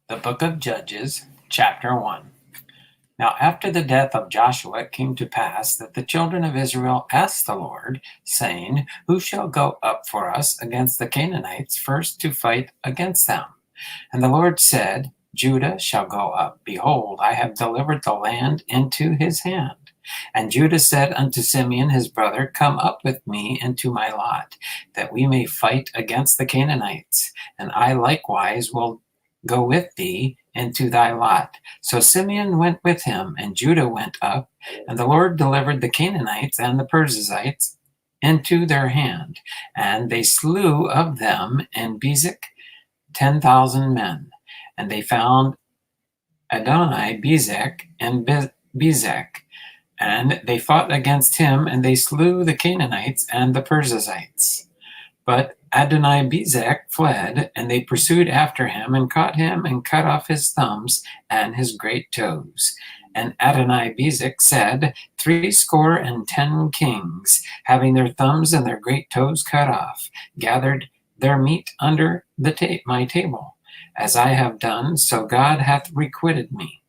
The Book of Judges, Chapter 1. Now after the death of Joshua it came to pass that the children of Israel asked the Lord, saying, Who shall go up for us against the Canaanites first to fight against them? And the Lord said, Judah shall go up. Behold, I have delivered the land into his hand. And Judah said unto Simeon his brother, Come up with me into my lot, that we may fight against the Canaanites. And I likewise will go with thee into thy lot. So Simeon went with him, and Judah went up, and the Lord delivered the Canaanites and the Perizzites into their hand, and they slew of them in Bezek 10,000 men. And they found Adoni-Bezek and Bezek, and they fought against him, and they slew the Canaanites and the Perizzites. But Adoni-Bezek fled, and they pursued after him, and caught him, and cut off his thumbs and his great toes. And Adoni-Bezek said, 70 kings, having their thumbs and their great toes cut off, gathered their meat under my table. As I have done, so God hath requited me.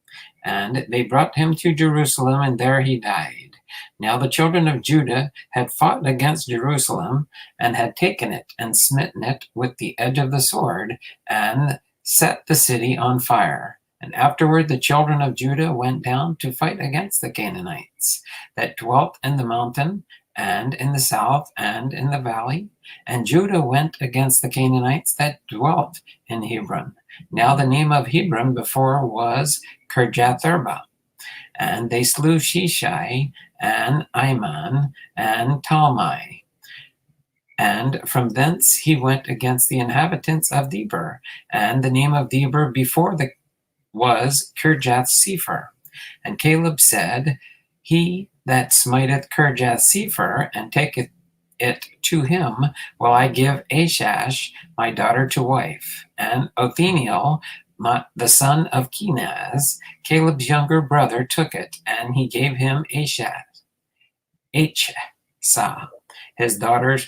And they brought him to Jerusalem, and there he died. Now the children of Judah had fought against Jerusalem, and had taken it, and smitten it with the edge of the sword, and set the city on fire. And afterward the children of Judah went down to fight against the Canaanites, that dwelt in the mountain, and in the south, and in the valley. And Judah went against the Canaanites that dwelt in Hebron. Now the name of Hebron before was Kirjath-arba. And they slew Sheshai, and Iman, and Talmai. And from thence he went against the inhabitants of Debir, and the name of Debir before was Kirjath-sepher. And Caleb said, He that smiteth Kirjath-sepher, and taketh it to him, will I give Ashash my daughter to wife. And Othniel, the son of Kenaz, Caleb's younger brother, took it, and he gave him Achsah, his daughter,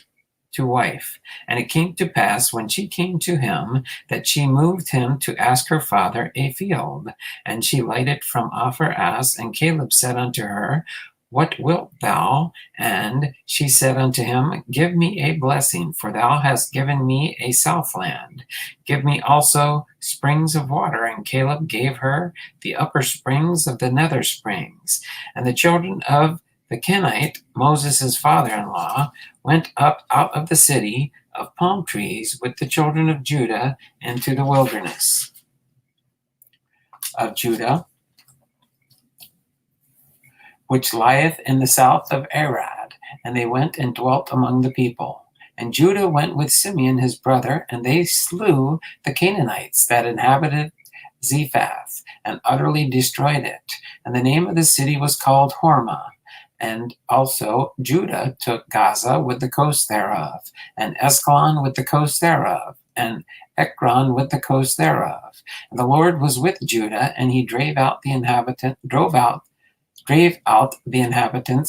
to wife. And it came to pass, when she came to him, that she moved him to ask her father a field. And she lighted from off her ass, and Caleb said unto her, What wilt thou? And she said unto him, Give me a blessing, for thou hast given me a southland. Give me also springs of water. And Caleb gave her the upper springs of the nether springs. And the children of the Kenite, Moses' father-in-law, went up out of the city of palm trees with the children of Judah into the wilderness of Judah, which lieth in the south of Arad, and they went and dwelt among the people. And Judah went with Simeon his brother, and they slew the Canaanites that inhabited Zephath, and utterly destroyed it. And the name of the city was called Hormah. And also Judah took Gaza with the coast thereof, and Askelon with the coast thereof, and Ekron with the coast thereof. And the Lord was with Judah, and he drave out the inhabitants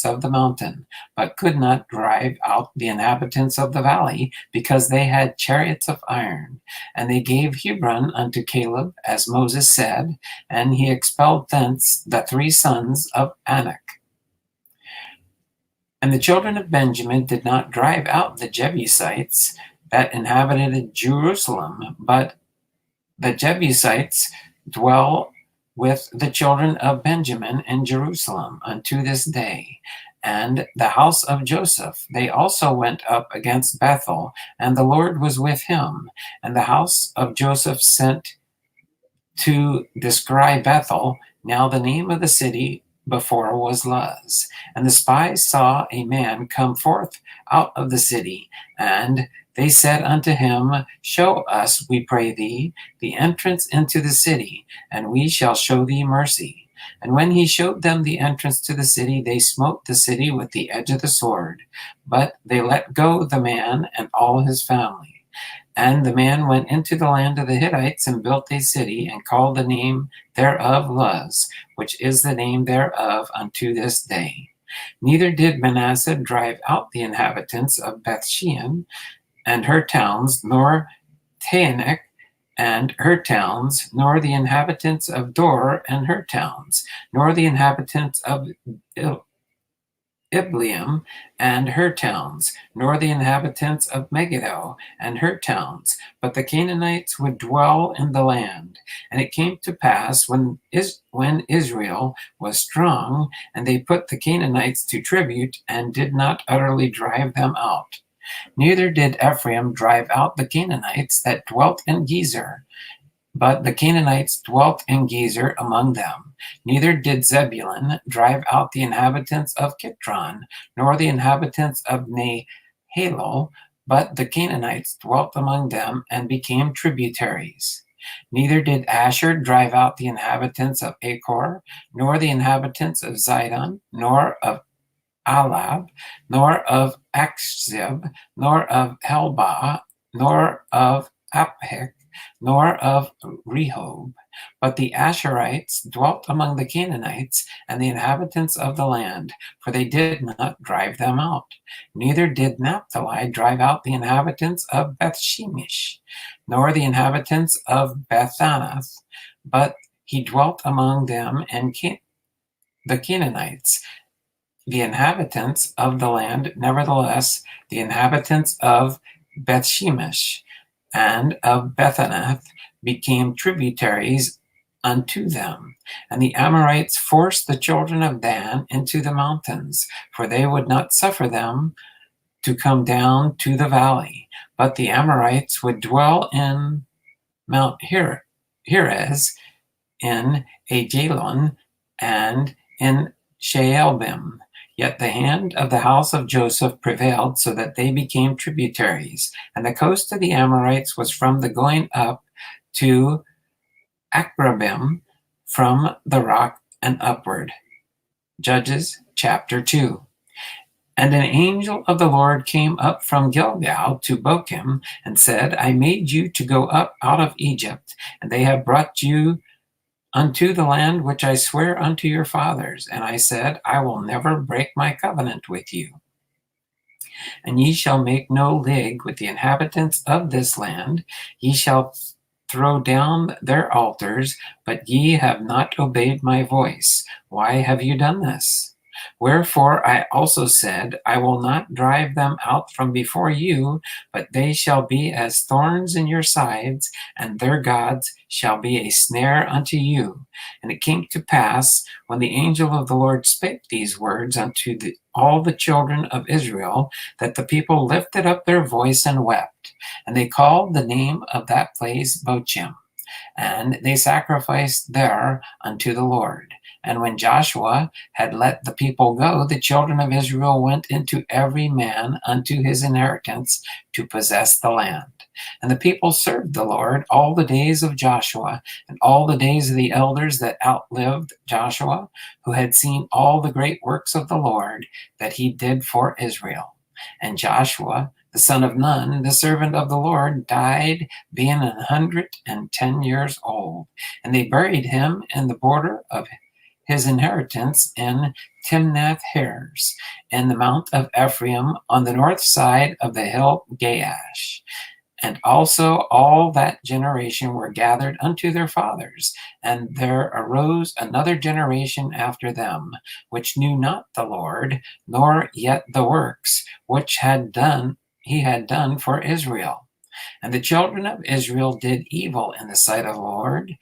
of the mountain, but could not drive out the inhabitants of the valley, because they had chariots of iron. And they gave Hebron unto Caleb, as Moses said, and he expelled thence the 3 sons of Anak. And the children of Benjamin did not drive out the Jebusites that inhabited Jerusalem, but the Jebusites dwell with the children of Benjamin in Jerusalem unto this day. And the house of Joseph, they also went up against Bethel, and the Lord was with him. And the house of Joseph sent to descry Bethel. Now the name of the city before was Luz. And the spies saw a man come forth out of the city, and they said unto him, Show us, we pray thee, the entrance into the city, and we shall show thee mercy. And when he showed them the entrance to the city, they smote the city with the edge of the sword. But they let go the man and all his family. And the man went into the land of the Hittites, and built a city, and called the name thereof Luz, which is the name thereof unto this day. Neither did Manasseh drive out the inhabitants of Bethshean and her towns, nor Taanach and her towns, nor the inhabitants of Dor and her towns, nor the inhabitants of Ibleam and her towns, nor the inhabitants of Megiddo and her towns, but the Canaanites would dwell in the land. And it came to pass when Israel was strong, and they put the Canaanites to tribute, and did not utterly drive them out. Neither did Ephraim drive out the Canaanites that dwelt in Gezer, but the Canaanites dwelt in Gezer among them. Neither did Zebulun drive out the inhabitants of Kitron, nor the inhabitants of Nahalol, but the Canaanites dwelt among them and became tributaries. Neither did Asher drive out the inhabitants of Achor, nor the inhabitants of Zidon, nor of Alab, nor of Achzib, nor of Helbah, nor of Aphek, nor of Rehob. But the Asherites dwelt among the Canaanites and the inhabitants of the land, for they did not drive them out. Neither did Naphtali drive out the inhabitants of Bethshemesh, nor the inhabitants of Bethanath, but he dwelt among them and the Canaanites, the inhabitants of the land. Nevertheless, the inhabitants of Bethshemesh and of Bethanath became tributaries unto them. And the Amorites forced the children of Dan into the mountains, for they would not suffer them to come down to the valley. But the Amorites would dwell in Mount Heres, in Ajalon, and in Shaalbim. Yet the hand of the house of Joseph prevailed, so that they became tributaries. And the coast of the Amorites was from the going up to Akrabim, from the rock and upward. Judges chapter 2. And an angel of the Lord came up from Gilgal to Bochim, and said, I made you to go up out of Egypt, and they have brought you unto the land which I swear unto your fathers. And I said, I will never break my covenant with you. And ye shall make no league with the inhabitants of this land. Ye shall throw down their altars, but ye have not obeyed my voice. Why have you done this? Wherefore I also said, I will not drive them out from before you, but they shall be as thorns in your sides, and their gods shall be a snare unto you. And it came to pass, when the angel of the Lord spake these words unto all the children of Israel, that the people lifted up their voice and wept. And they called the name of that place Bochim, and they sacrificed there unto the Lord. And when Joshua had let the people go, the children of Israel went into every man unto his inheritance to possess the land. And the people served the Lord all the days of Joshua, and all the days of the elders that outlived Joshua, who had seen all the great works of the Lord that he did for Israel. And Joshua, the son of Nun, the servant of the Lord, died, being 110 years old. And they buried him in the border of his inheritance in Timnath-Heres, in the mount of Ephraim, on the north side of the hill Gaash. And also all that generation were gathered unto their fathers, and there arose another generation after them, which knew not the Lord, nor yet the works which he had done for Israel. And the children of Israel did evil in the sight of the Lord,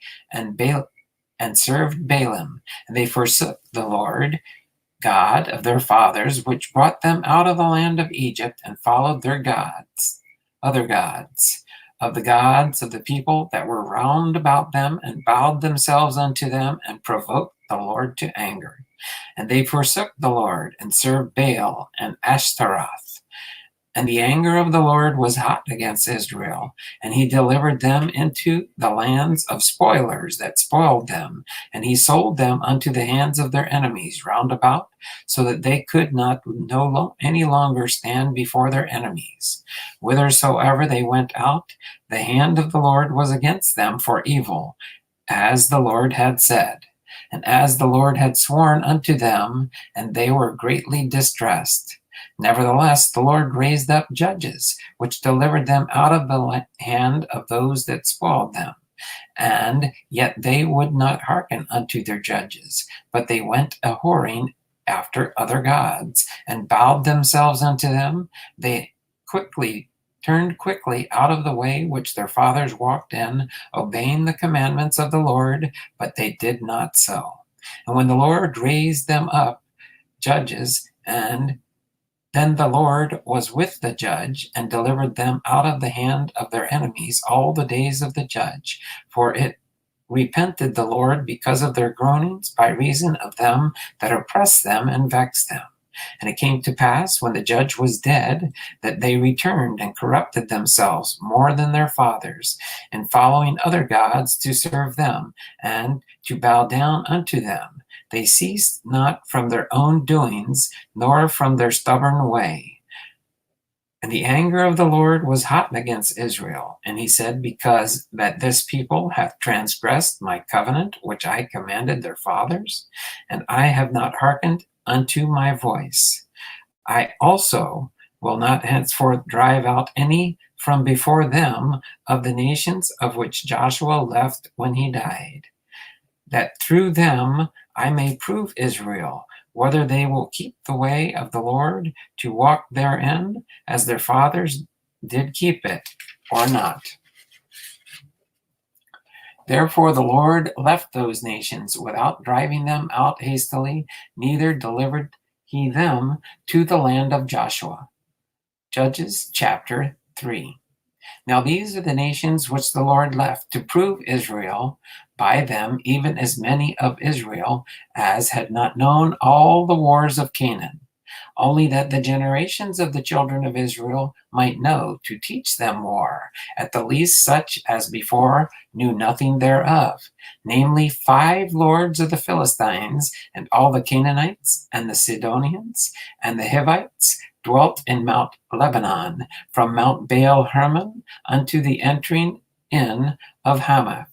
and served Balaam, and they forsook the Lord God of their fathers, which brought them out of the land of Egypt, and followed their gods, other gods, of the people that were round about them, and bowed themselves unto them, and provoked the Lord to anger. And they forsook the Lord, and served Baal and Ashtaroth. And the anger of the Lord was hot against Israel, and he delivered them into the lands of spoilers that spoiled them, and he sold them unto the hands of their enemies round about, so that they could not any longer stand before their enemies. Whithersoever they went out, the hand of the Lord was against them for evil, as the Lord had said, and as the Lord had sworn unto them, and they were greatly distressed. Nevertheless, the Lord raised up judges, which delivered them out of the hand of those that spoiled them. And yet they would not hearken unto their judges, but they went a whoring after other gods, and bowed themselves unto them. They turned quickly out of the way which their fathers walked in, obeying the commandments of the Lord, but they did not so. And when the Lord raised them up judges, and then the Lord was with the judge, and delivered them out of the hand of their enemies all the days of the judge. For it repented the Lord because of their groanings, by reason of them that oppressed them and vexed them. And it came to pass, when the judge was dead, that they returned and corrupted themselves more than their fathers, in following other gods to serve them, and to bow down unto them. They ceased not from their own doings, nor from their stubborn way. And the anger of the Lord was hot against Israel. And he said, because that this people hath transgressed my covenant, which I commanded their fathers, and I have not hearkened unto my voice, I also will not henceforth drive out any from before them of the nations of which Joshua left when he died, that through them I may prove Israel, whether they will keep the way of the Lord to walk therein, as their fathers did keep it, or not. Therefore the Lord left those nations without driving them out hastily, neither delivered he them to the land of Joshua. Judges chapter 3. Now these are the nations which the Lord left to prove Israel, by them even as many of Israel as had not known all the wars of Canaan, only that the generations of the children of Israel might know, to teach them war, at the least such as before knew nothing thereof, namely 5 lords of the Philistines, and all the Canaanites, and the Sidonians, and the Hivites, dwelt in Mount Lebanon, from Mount Baal Hermon unto the entering in of Hamath.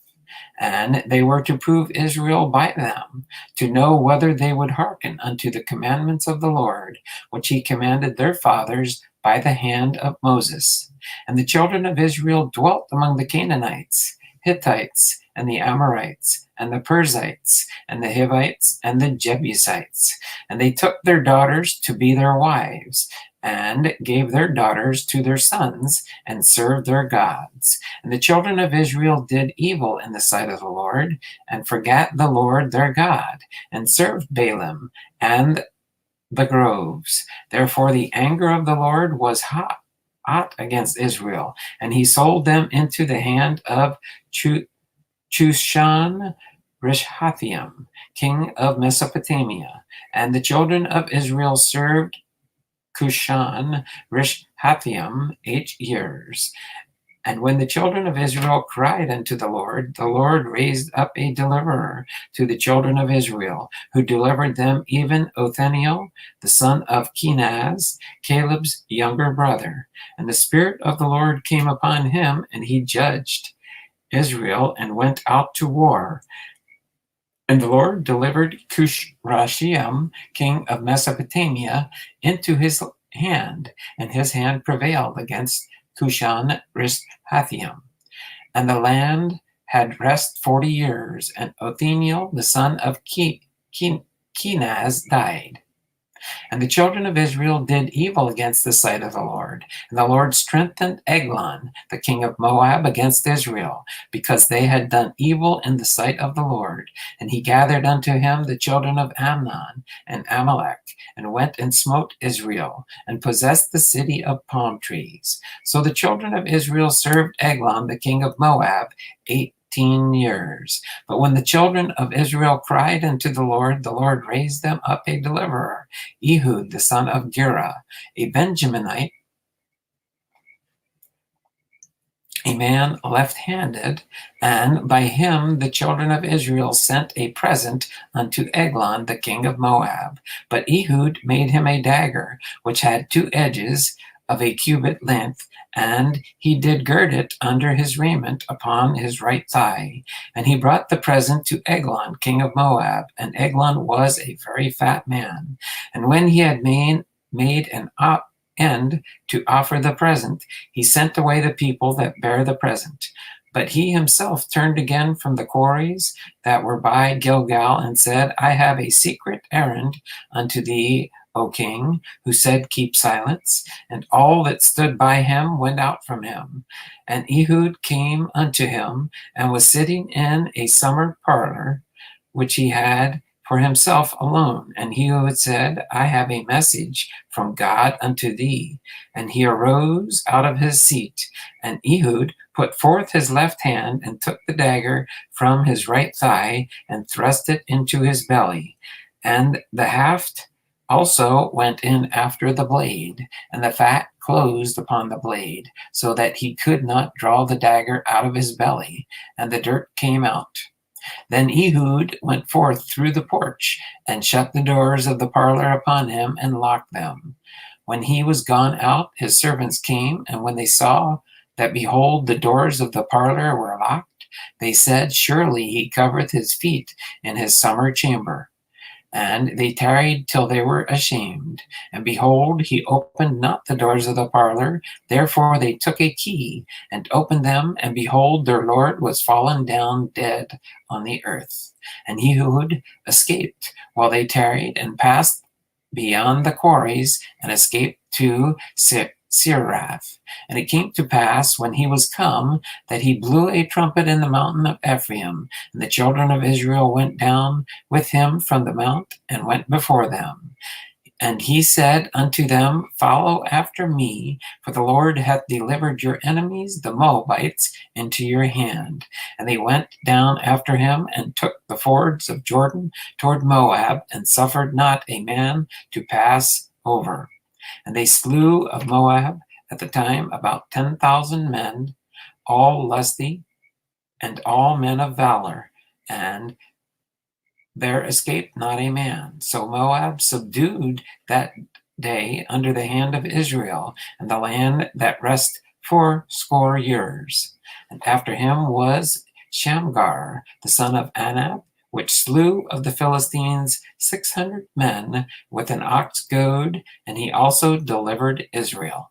And they were to prove Israel by them, to know whether they would hearken unto the commandments of the Lord, which he commanded their fathers by the hand of Moses. And the children of Israel dwelt among the Canaanites, Hittites, and the Amorites, and the Perizzites, and the Hivites, and the Jebusites. And they took their daughters to be their wives, and gave their daughters to their sons, and served their gods. And the children of Israel did evil in the sight of the Lord, and forgat the Lord their God, and served Baalim and the groves. Therefore the anger of the Lord was hot against Israel, and he sold them into the hand of Chushan Rishathaim, king of Mesopotamia. And the children of Israel served Cushan Rishathaim 8 years. And when the children of Israel cried unto the Lord raised up a deliverer to the children of Israel, who delivered them, even Othniel, the son of Kenaz, Caleb's younger brother. And the Spirit of the Lord came upon him, and he judged Israel, and went out to war. And the Lord delivered Cushan, king of Mesopotamia, into his hand, and his hand prevailed against Cushan Rishathaim. And the land had rest 40 years, and Othniel, the son of Kenaz, died. And the children of Israel did evil against the sight of the Lord. And the Lord strengthened Eglon, the king of Moab, against Israel, because they had done evil in the sight of the Lord. And he gathered unto him the children of Ammon and Amalek, and went and smote Israel, and possessed the city of palm trees. So the children of Israel served Eglon, the king of Moab, 18 years. But when the children of Israel cried unto the Lord raised them up a deliverer, Ehud, the son of Gera, a Benjaminite, a man left-handed, and by him the children of Israel sent a present unto Eglon, the king of Moab. But Ehud made him a dagger, which had 2 edges of a cubit length, and he did gird it under his raiment upon his right thigh. And he brought the present to Eglon, king of Moab, and Eglon was a very fat man. And when he had made made an end to offer the present, he sent away the people that bare the present. But he himself turned again from the quarries that were by Gilgal, and said, I have a secret errand unto thee, O king, who said, Keep silence. And all that stood by him went out from him. And Ehud came unto him, and was sitting in a summer parlor, which he had for himself alone. And Ehud said, I have a message from God unto thee. And he arose out of his seat, and Ehud put forth his left hand, and took the dagger from his right thigh, and thrust it into his belly. And the haft also went in after the blade, and the fat closed upon the blade, so that he could not draw the dagger out of his belly, and the dirt came out. Then Ehud went forth through the porch, and shut the doors of the parlor upon him, and locked them. When he was gone out, his servants came, and when they saw that, behold, the doors of the parlor were locked, they said, Surely he covereth his feet in his summer chamber. And they tarried till they were ashamed. And behold, he opened not the doors of the parlor. Therefore they took a key, and opened them, and behold, their lord was fallen down dead on the earth. And Ehud escaped while they tarried, and passed beyond the quarries, and escaped to Sirath. And it came to pass, when he was come, that he blew a trumpet in the mountain of Ephraim, and the children of Israel went down with him from the mount, and went before them. And he said unto them, Follow after me, for the Lord hath delivered your enemies, the Moabites, into your hand. And they went down after him, and took the fords of Jordan toward Moab, and suffered not a man to pass over. And they slew of Moab at the time about 10,000 men, all lusty, and all men of valor, and there escaped not a man. So Moab subdued that day under the hand of Israel, and the land that rest 80 years. And after him was Shamgar, the son of Anab, which slew of the Philistines 600 men with an ox goad, and he also delivered Israel.